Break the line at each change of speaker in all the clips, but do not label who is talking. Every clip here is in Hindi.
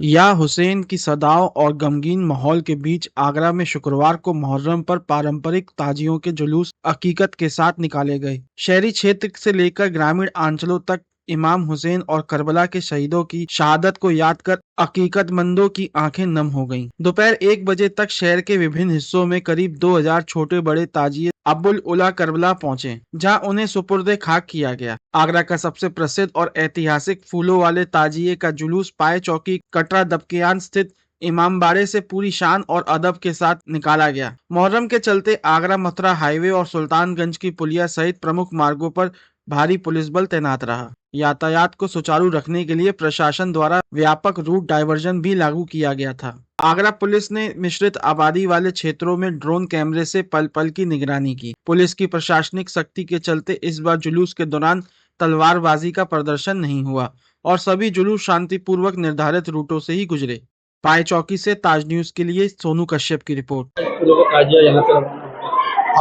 या हुसैन की सदाओं और गमगीन माहौल के बीच आगरा में शुक्रवार को मुहर्रम पर पारंपरिक ताजियों के जुलूस अकीकत के साथ निकाले गए। शहरी क्षेत्र से लेकर ग्रामीण अंचलों तक इमाम हुसैन और करबला के शहीदों की शहादत को याद कर अकीकतमंदों की आंखें नम हो गईं। दोपहर 1 बजे तक शहर के विभिन्न हिस्सों में करीब 2000 छोटे बड़े ताजिए अबुल उला करबला पहुंचे, जहां उन्हें सुपुर्दे खाक किया गया। आगरा का सबसे प्रसिद्ध और ऐतिहासिक फूलों वाले ताजिए का जुलूस पाए चौकी कटरा दबकियान स्थित इमामबाड़े से पूरी शान और अदब के साथ निकाला गया। मुहर्रम के चलते आगरा मथुरा हाईवे और सुल्तानगंज की पुलिया सहित प्रमुख मार्गों पर भारी पुलिस बल तैनात रहा। यातायात को सुचारू रखने के लिए प्रशासन द्वारा व्यापक रूट डायवर्जन भी लागू किया गया था। आगरा पुलिस ने मिश्रित आबादी वाले क्षेत्रों में ड्रोन कैमरे से पल पल की निगरानी की। पुलिस की प्रशासनिक सख्ती के चलते इस बार जुलूस के दौरान तलवारबाजी का प्रदर्शन नहीं हुआ और सभी जुलूस शांतिपूर्वक निर्धारित रूटों से ही गुजरे। पाए चौकी से ताज न्यूज के लिए सोनू कश्यप की रिपोर्ट।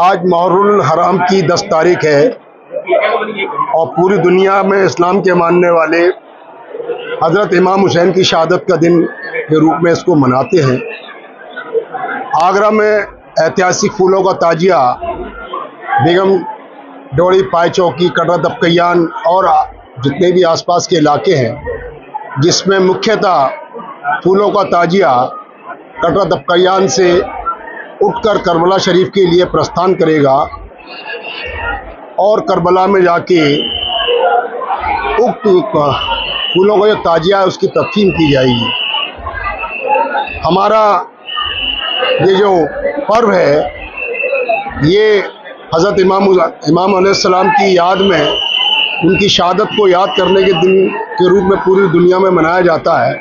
आज मुहर्रम हराम की 10 तारीख है और पूरी दुनिया में इस्लाम के मानने वाले हजरत इमाम हुसैन की शहादत का दिन के रूप में इसको मनाते हैं। आगरा में ऐतिहासिक फूलों का ताजिया बेगम डोड़ी, पाए चौकी, कटरा दबकयान और जितने भी आसपास के इलाके हैं, जिसमें मुख्यतः फूलों का ताजिया कटरा दबकयान से उठकर करबला शरीफ के लिए प्रस्थान करेगा और करबला में जाके उक्त फूलों का जो ताजिया है उसकी तदफीन की जाएगी। हमारा ये जो पर्व है ये हज़रत इमाम अलैहिस्सलाम की याद में, उनकी शहादत को याद करने के दिन के रूप में पूरी दुनिया में मनाया जाता है।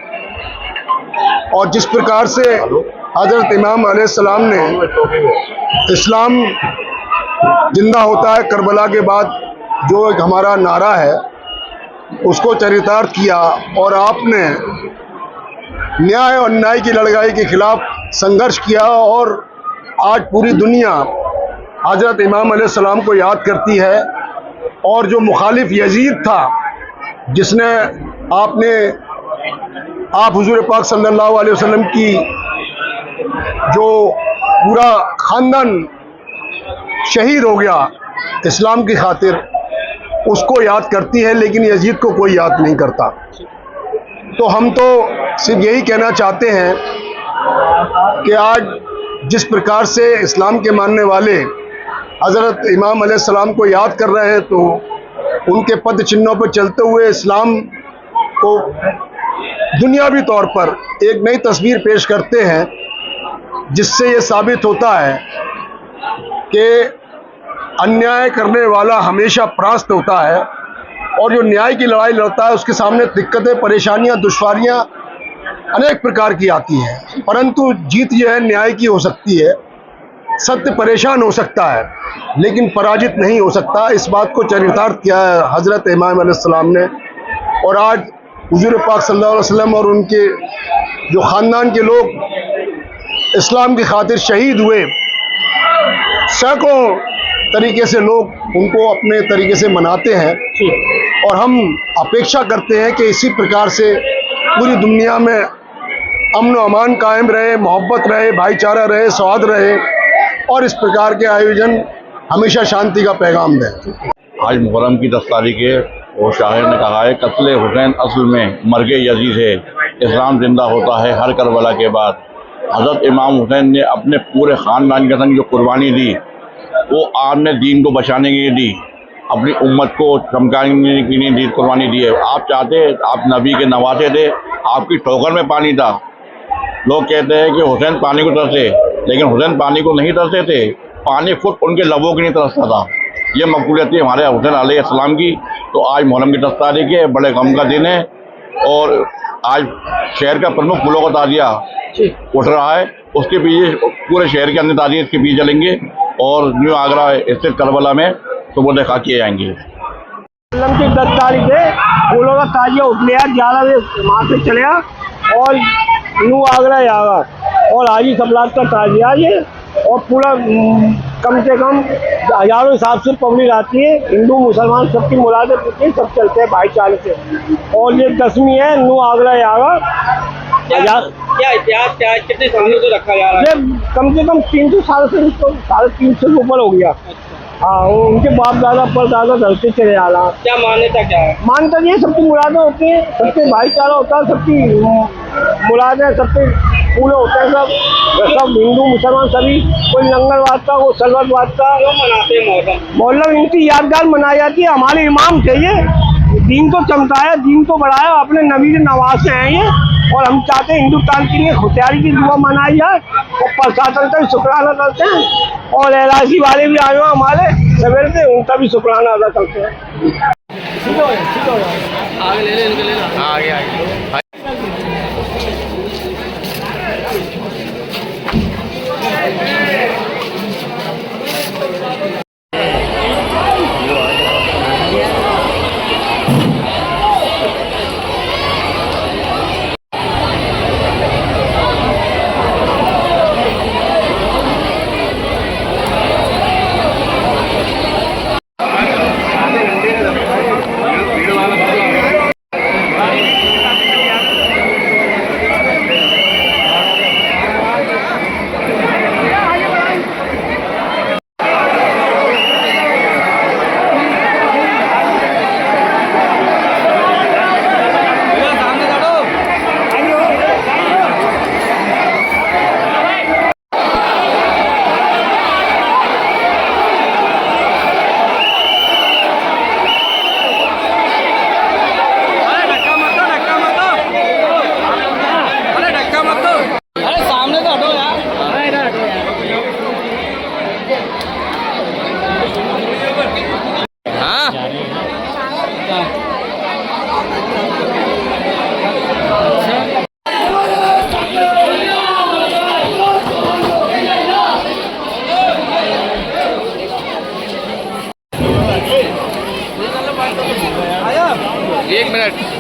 और जिस प्रकार से हज़रत इमाम अलैहिस्सलाम ने इस्लाम जिंदा होता है करबला के बाद, जो एक हमारा नारा है उसको चरितार्थ किया और आपने न्याय और अन्याय की लड़ाई के खिलाफ संघर्ष किया और आज पूरी दुनिया हज़रत इमाम अलैहिस्सलाम को याद करती है। और जो मुखालिफ यजीद था, जिसने आप हुजूर पाक सल्लल्लाहु अलैहि वसल्लम की जो पूरा खानदान शहीद हो गया इस्लाम की खातिर, उसको याद करती है, लेकिन यजीद को कोई याद नहीं करता। तो हम तो सिर्फ यही कहना चाहते हैं कि आज जिस प्रकार से इस्लाम के मानने वाले हज़रत इमाम अलैहिस्सलाम को याद कर रहे हैं, तो उनके पद चिन्हों पर चलते हुए इस्लाम को दुनियावी तौर पर एक नई तस्वीर पेश करते हैं, जिससे ये साबित होता है कि अन्याय करने वाला हमेशा परास्त होता है और जो न्याय की लड़ाई लड़ता है उसके सामने दिक्कतें, परेशानियां, दुश्वारियां अनेक प्रकार की आती हैं, परंतु जीत जो है न्याय की हो सकती है। सत्य परेशान हो सकता है लेकिन पराजित नहीं हो सकता। इस बात को चरितार्थ किया है हज़रत इमाम अलैहिस्सलाम ने। और आज हुजूर पाक सल्लल्लाहु अलैहि वसल्लम और उनके जो ख़ानदान के लोग इस्लाम की खातिर शहीद हुए, सैकड़ों तरीके से लोग उनको अपने तरीके से मनाते हैं और हम अपेक्षा करते हैं कि इसी प्रकार से पूरी दुनिया में अमन व अमान कायम रहे, मोहब्बत रहे, भाईचारा रहे, सौहार्द रहे और इस प्रकार के आयोजन हमेशा शांति का पैगाम दें।
आज मुहर्रम की 10 तारीख है और शायर ने कहा है, कत्ले हुसैन असल में मर्गे यजीद है, इस्लाम जिंदा होता है हर करबला के बाद। हज़रत इमाम हुसैन ने अपने पूरे ख़ानदान के संग जो कुर्बानी दी, वो आपने दीन को बचाने के लिए दी, अपनी उम्मत को चमकाने के लिए दी, कुर्बानी दी है। आप चाहते, आप नबी के नवासे थे, आपकी ठोकर में पानी था। लोग कहते हैं कि हुसैन पानी को तरसे, लेकिन हुसैन पानी को नहीं तरसते थे, पानी खुद उनके लबों की नहीं तरसता था। ये मकबूलियत थी हमारे हुसैन अलैहिस्सलाम की। तो आज मुहर्रम की 10 तारीख है, बड़े गम का दिन है और आज शहर का प्रमुख फूलों का ताजिया उठ रहा है। उसके पीछे पूरे शहर के अंदर ताजिए इसके पीछे चलेंगे और न्यू आगरा स्थित करबला में सुबह देखा किए जाएंगे।
मुहर्रम की 10 तारीख है, फूलों का ताजिया उठ लिया, 11 बजे वहाँ से चलेगा और न्यू आगरा आएगा और हाजी सबलात का ताजिया ये। और पूरा कम से कम हजारों हिसाब से पब्लिक आती है, हिंदू मुसलमान सबकी मुरादें पूछती, सब चलते हैं भाईचारे से। और ये 10वीं है, न्यू आगरा आएगा
क्या इतिहास क्या है, कितने सालों से रखा जा रहा है?
ये कम से कम 300 साल से, 350 से ऊपर हो गया। हाँ, वो उनके बाप दादा पर दादा धरते चले आ रहा।
क्या मान्यता क्या है?
मानता ये सबकी मुरादें होती हैं, सबके भाईचारा होता है, सबकी मुरादें सबके पूरे होते हैं। सब हिंदू मुसलमान सभी, कोई लंगरवाद का, कोई सलवतवाद का।
क्यों मनाते हैं मोहर्रम?
मोहल्ला इनकी यादगार मनाई जाती है। हमारे इमाम थे ये, दीन को चमकाया, दीन को बढ़ाया, अपने नबी के नवाज से हैं ये। और हम चाहते हैं हिंदुस्तान के लिए खुशहाली की दुआ मनाई जाए और प्रशासन का भी शुक्राना करते हैं। और एलआईसी वाले भी आए हो हमारे सवेरे से, उनका भी शुक्राना अदा करते हैं।
आगे ले ले, इनके ले लो। आगे एक मिनट।